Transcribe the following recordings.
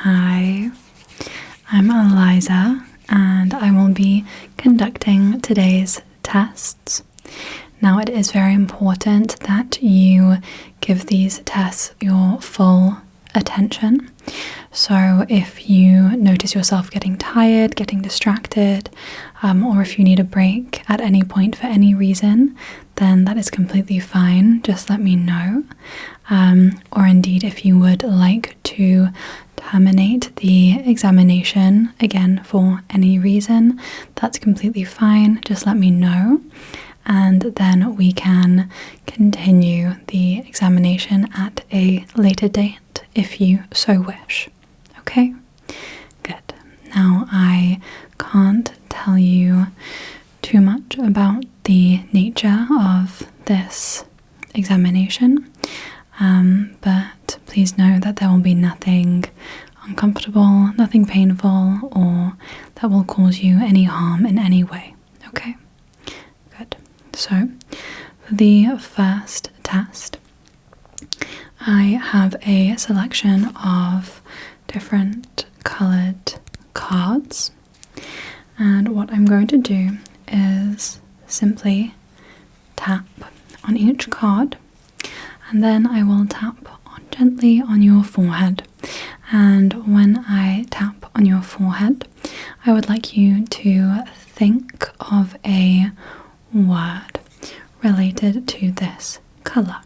Hi, I'm Eliza and I will be conducting today's tests. Now, it is very important that you give these tests your full attention. So if you notice yourself getting tired, getting distracted, or if you need a break at any point for any reason, then that is completely fine. Just let me know. Or indeed, if you would like to terminate the examination again for any reason, that's completely fine. Just let me know. And then we can continue the examination at a later date if you so wish. Okay? Good. Now, I can't tell you too much about the nature of this examination, but please know that there will be nothing uncomfortable, nothing painful, or that will cause you any harm in any way. Okay? Good. So, for the first test, I have a selection of different coloured cards, and what I'm going to do is simply tap on each card, and then I will tap gently on your forehead. And when I tap on your forehead, I would like you to think of a word related to this colour.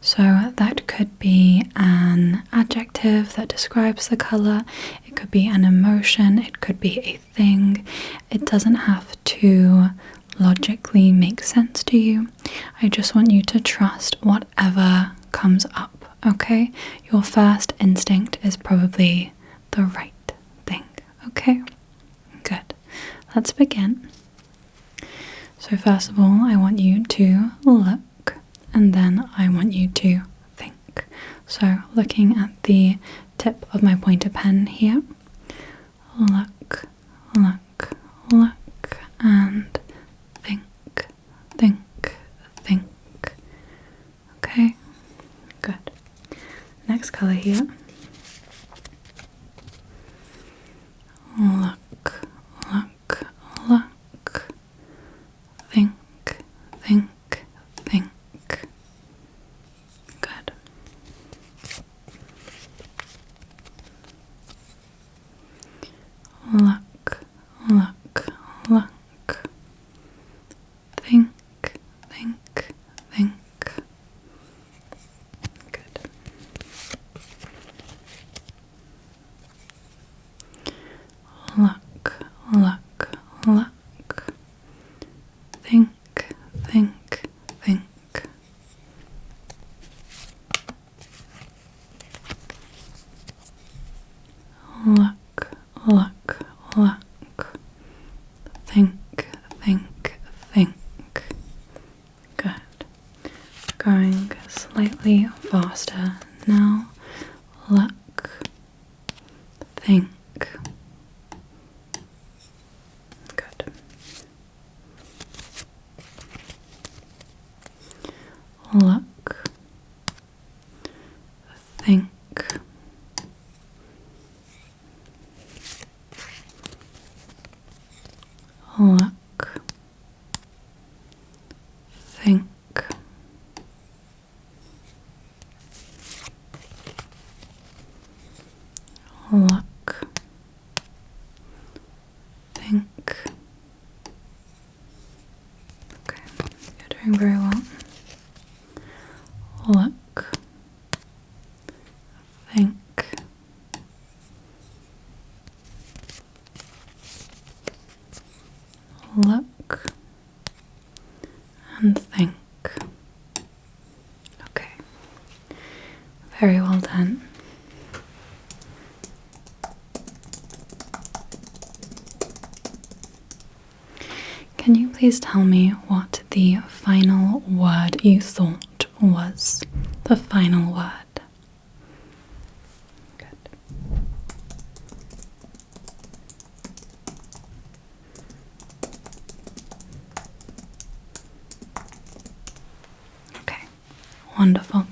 So that could be an adjective that describes the colour, it could be an emotion, it could be a thing. It doesn't have to logically make sense to you. I just want you to trust whatever comes up, okay? Your first instinct is probably the right thing, okay? Good. Let's begin. So first of all, I want you to look, and then I want you to think. So looking at the tip of my pointer pen here, look, look, look, and think, think, think. Okay, good. Next colour here. Look, look, look. Think, think, think. Good. Look, look, look. Think, think, think. Good. Look, look, look. Think, think, think. Look, look, look. Think, think, think. Good. Going slightly faster now. Look, think. Good. Look, think. Look, think. Look, think. Okay, you're doing very well. Look, think. Look and think. Okay, very well done. Can you please tell me what the final word you thought was? The final word. Good. Okay, wonderful.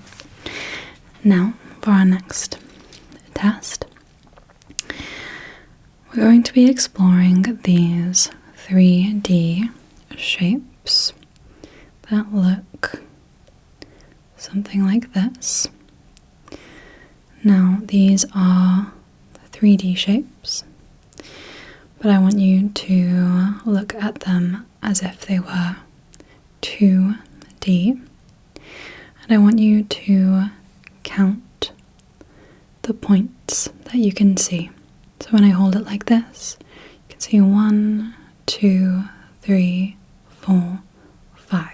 Now, for our next test, We're going to be exploring these 3D shapes that look something like this. Now, these are 3D shapes, but I want you to look at them as if they were 2D, and I want you to count the points that you can see. So when I hold it like this, you can see 1, 2, 3, 4, 5.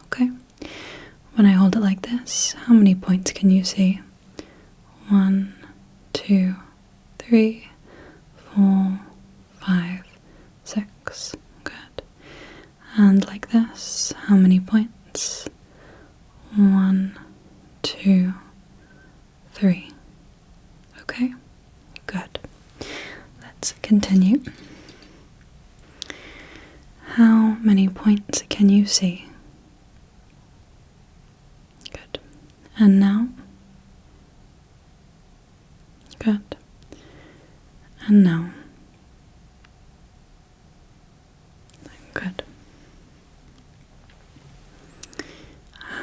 Okay? When I hold it like this, how many points can you see? 1, 2, 3, 4, 5, 6. Good. And like this, how many points? 1, 2, 3. Okay? Good. Let's continue. How many points can you see? Good. And now? Good. And now? Good.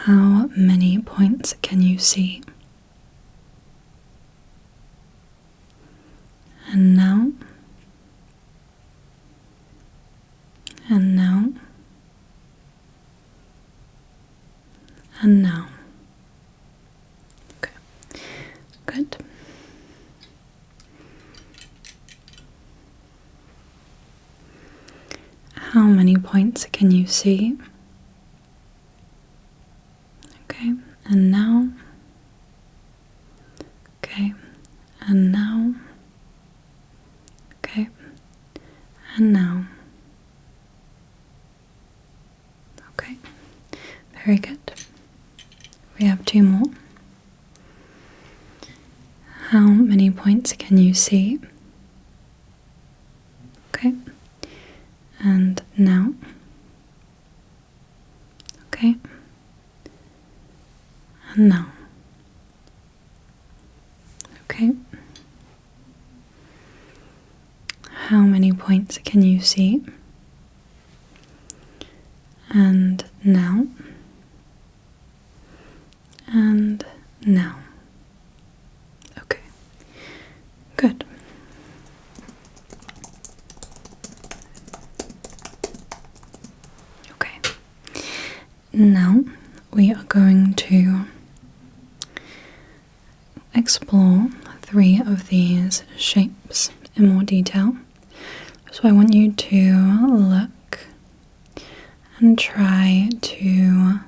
How many points can you see? And now? And now? And now? Okay. Good. How many points can you see? Okay, and now? Okay, and now? Okay, and now? Okay, very good. We have 2 more. How many points can you see? Okay, and now? Okay, and now? Okay. How many points can you see? And now? And now? Okay, good. Okay, now we are going to explore 3 of these shapes in more detail. So I want you to look and try to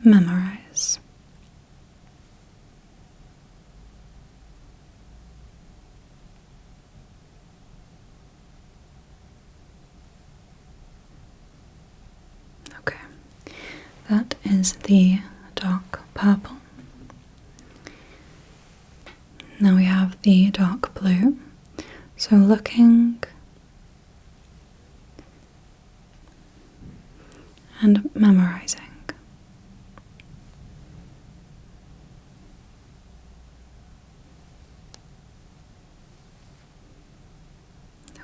memorize. Okay, that is the dark purple. Now we have the dark blue. So looking and memorizing.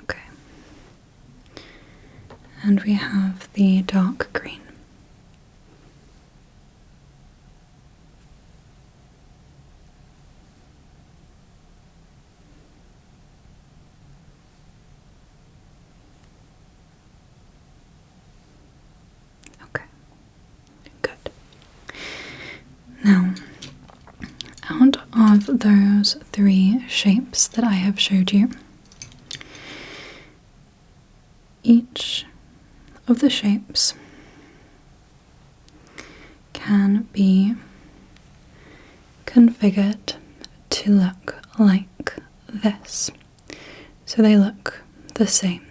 Okay. And we have the dark green. Now, out of those 3 shapes that I have showed you, each of the shapes can be configured to look like this. So they look the same.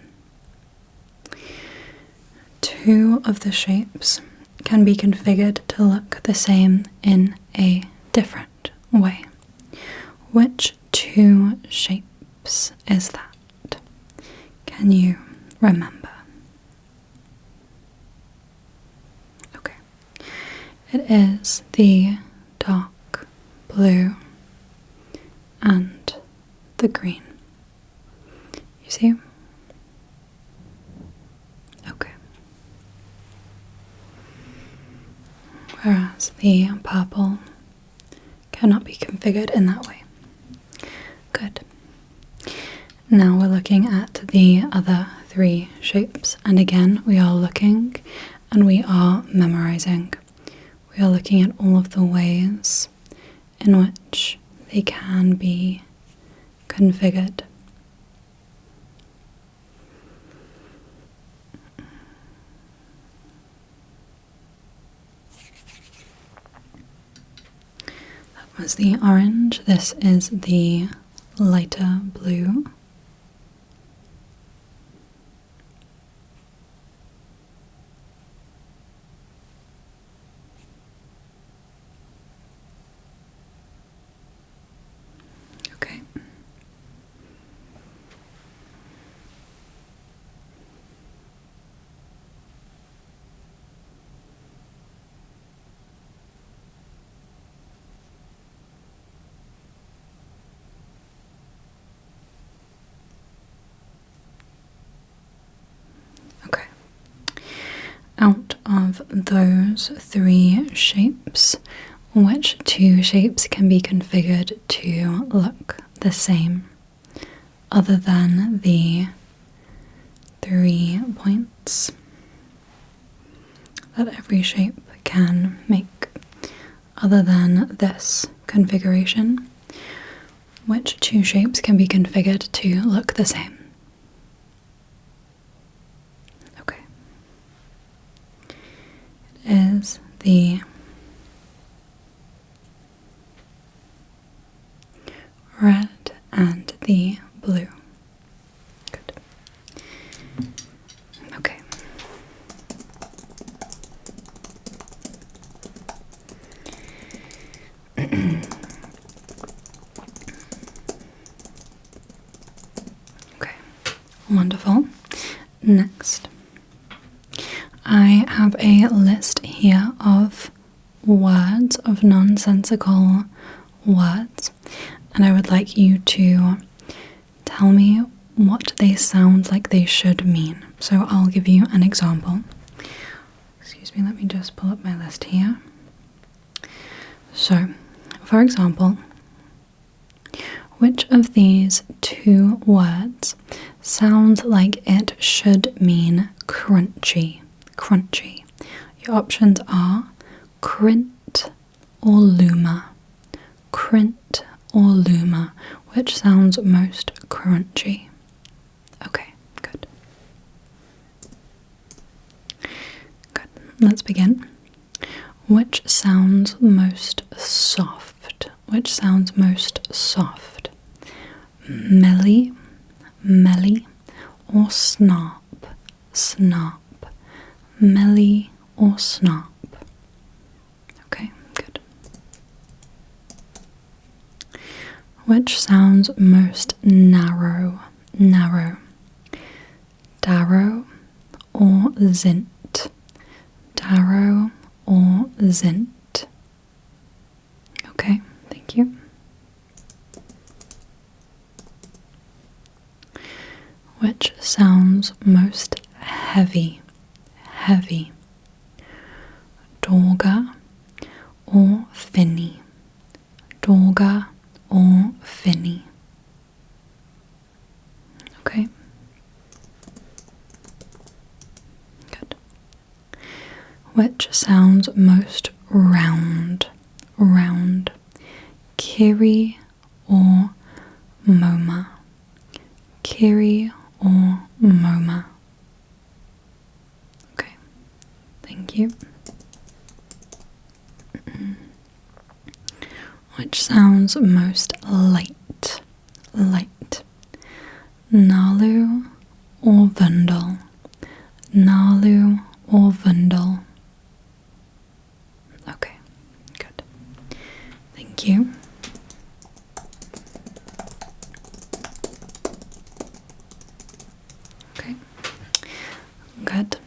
2 of the shapes can be configured to look the same in a different way. Which 2 shapes is that? Can you remember? Okay. It is the dark blue and the green. You confuse you? Okay. Whereas the purple cannot be configured in that way. Good. Now we're looking at the other 3 shapes, and again we are looking and we are memorizing. We are looking at all of the ways in which they can be configured. That was the orange. This is the lighter blue. Okay. Okay. Out of those 3 shapes, which 2 shapes can be configured to look the same, other than the 3 points that every shape can make? Other than this configuration, which 2 shapes can be configured to look the same? Okay. It is the red and the blue. Good. Okay. Okay, wonderful. Next, I have a list here of words, of nonsensical words, and I would like you to tell me what they sound like they should mean. So I'll give you an example. Excuse me, let me just pull up my list here. So, for example, which of these 2 words sounds like it should mean crunchy? Crunchy. Your options are crint or luma. Crint or luma. Which sounds most crunchy? Okay, good. Good. Let's begin. Which sounds most soft? Which sounds most soft? Melly, melly, or snarp? Snarp. Melly or snarp? Okay, good. Which sounds most narrow? Narrow. Darrow or zint? Darrow or zint? Okay, thank you. Which sounds most heavy? Heavy. Dorga or finny? Dorga or finny? Okay. Good. Which sounds most round? Round. Kiri or moma? Kiri or moma? Okay, thank you. Which sounds most light? Light. Nalu or vundal? Nalu or vundal? Okay, good. Thank you. Okay, good.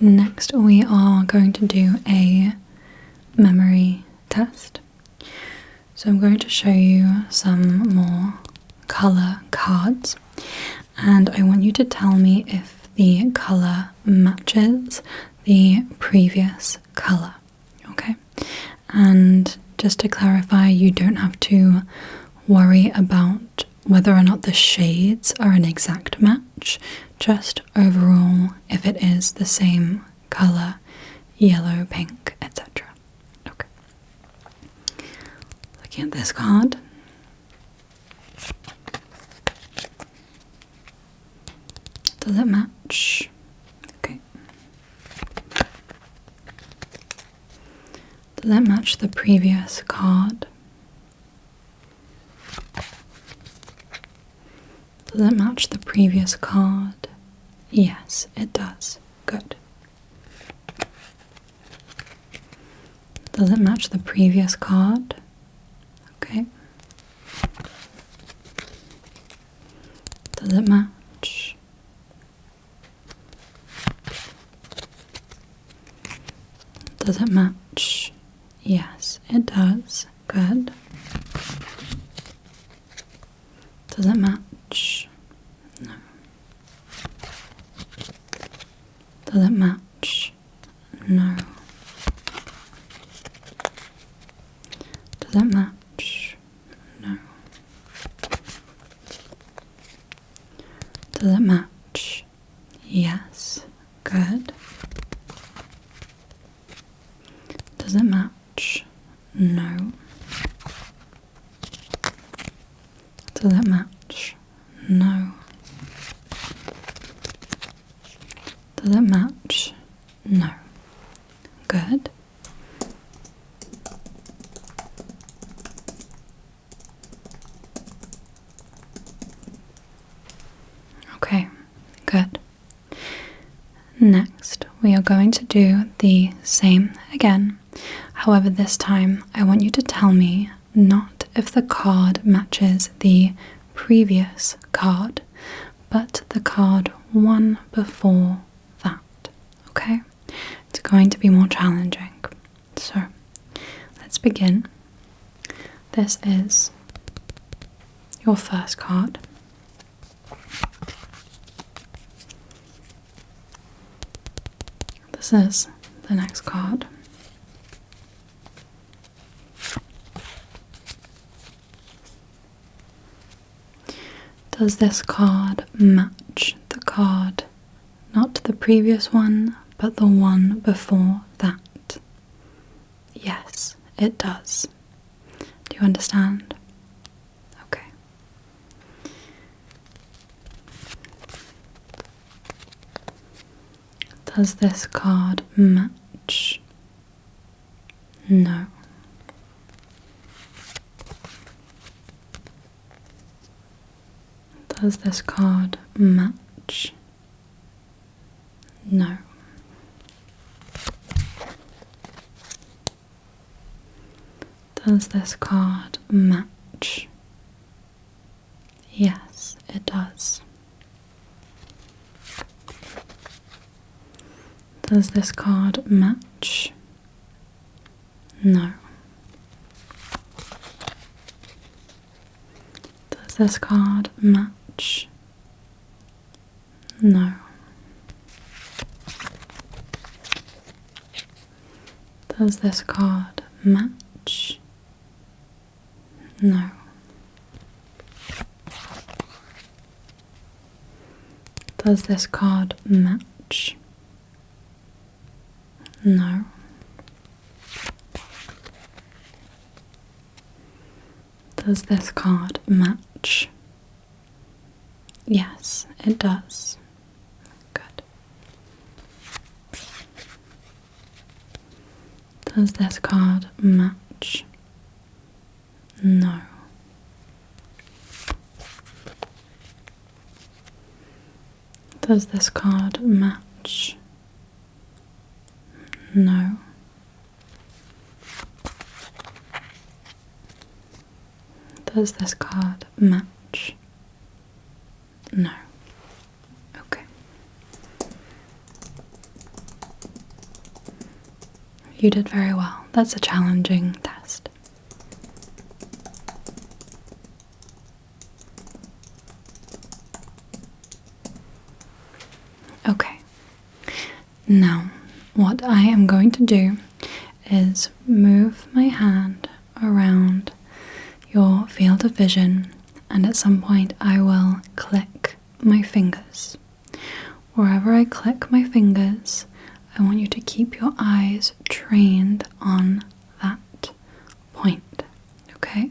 Next, we are going to do a memory test. So I'm going to show you some more color cards, and I want you to tell me if the color matches the previous color. Okay? And just to clarify, you don't have to worry about whether or not the shades are an exact match, just overall if it is the same color, yellow, pink, etc. Okay. Looking at this card. Does it match? Okay. Does it match the previous card? Does it match the previous card? Yes, it does. Good. Does it match the previous card? Okay. Does it match? Does it match? Yes, it does. Good. Does it match? No. Does it match? No. Does it match? No. Does it match? Yes. Good. Does it match? No. Does it match? No. Does it match? No. Good. Okay, good. Next, we are going to do the same again. However, this time I want you to tell me not if the card matches the previous card, but the card one before that. Okay? It's going to be more challenging. So, let's begin. This is your first card. This is the next card. Does this card match the card, not the previous one, but the one before that? Yes, it does. Do you understand? Okay. Does this card match? No. Does this card match? No. Does this card match? Yes, it does. Does this card match? No. Does this card match? No. Does this card match? No. Does this card match? No. Does this card match? Yes, it does. Good. Does this card match? No. Does this card match? No. Does this card match? No. Okay. You did very well. That's a challenging test. Okay. Now, what I am going to do is move my hand around your field of vision, and at some point I will click my fingers. Wherever I click my fingers, I want you to keep your eyes trained on that point, okay?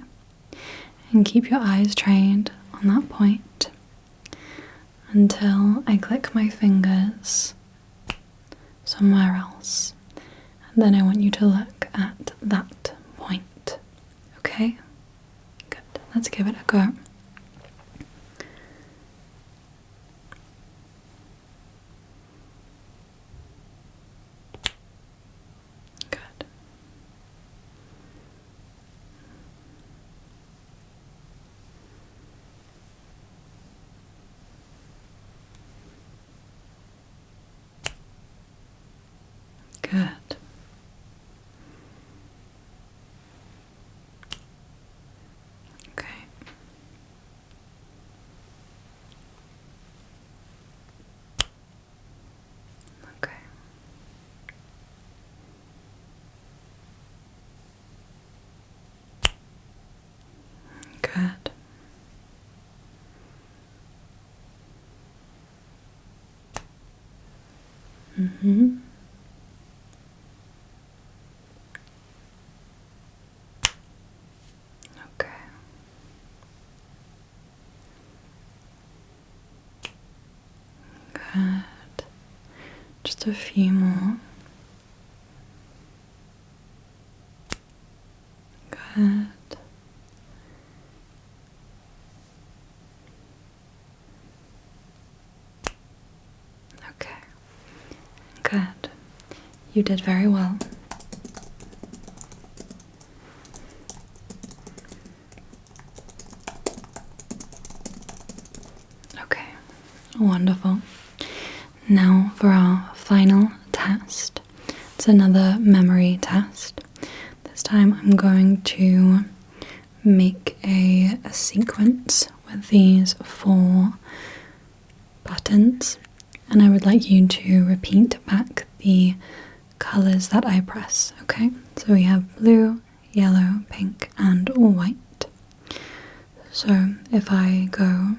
And keep your eyes trained on that point until I click my fingers somewhere else. And then I want you to look at that point, okay? Good. Let's give it a go. Good. Good. Okay. Okay. Good. Mm-hmm. Okay. Good. Just a few more. Good. Okay. Good. You did very well. Okay. Wonderful. Now for our final test. It's another memory test. This time I'm going to make a sequence with these 4 buttons, and I would like you to repeat back the colors that I press, okay? So we have blue, yellow, pink, and white. So if I go,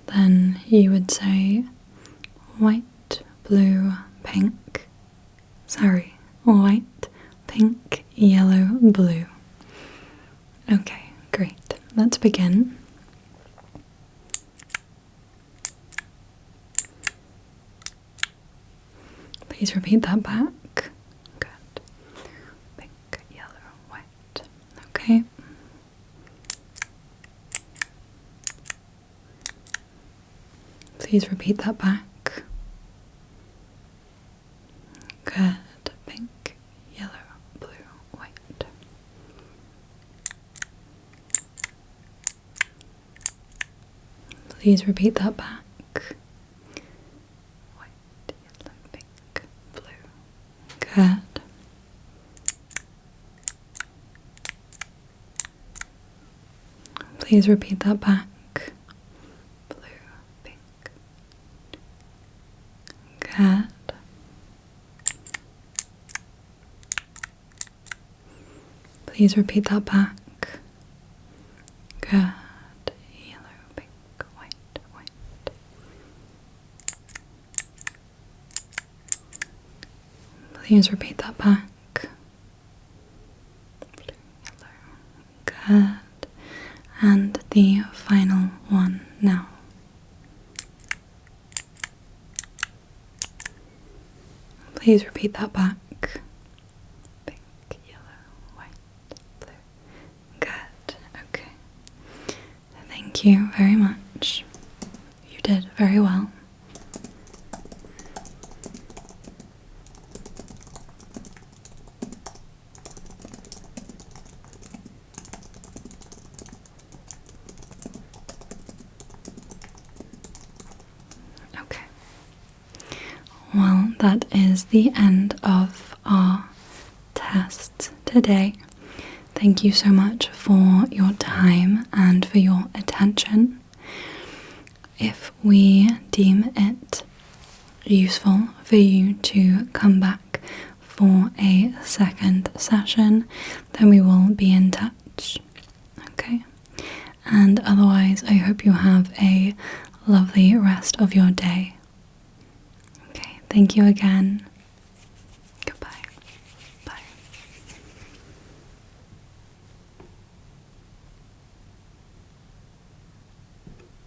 then you would say white, blue, pink, white, pink, yellow, blue. Okay, great. Let's begin. Please repeat that back. Good. Pink, yellow, white. Okay. Please repeat that back. Good. Pink, yellow, blue, white. Please repeat that back. White, yellow, pink, blue. Good. Please repeat that back. Blue, pink. Good. Please repeat that back. Good. Yellow, pink, white, white. Please repeat that back. Blue, yellow. Good. And the final one now. Please repeat that back. Pink, yellow, white, blue. Good. Okay. Thank you very much. You did very well. Okay. Well, that is the end of our tests today. Thank you so much for your time and for your attention. if we deem it useful for you to come back for a second session, then we will be in touch. Okay? And otherwise, I hope you have a lovely rest of your day. Okay, thank you again.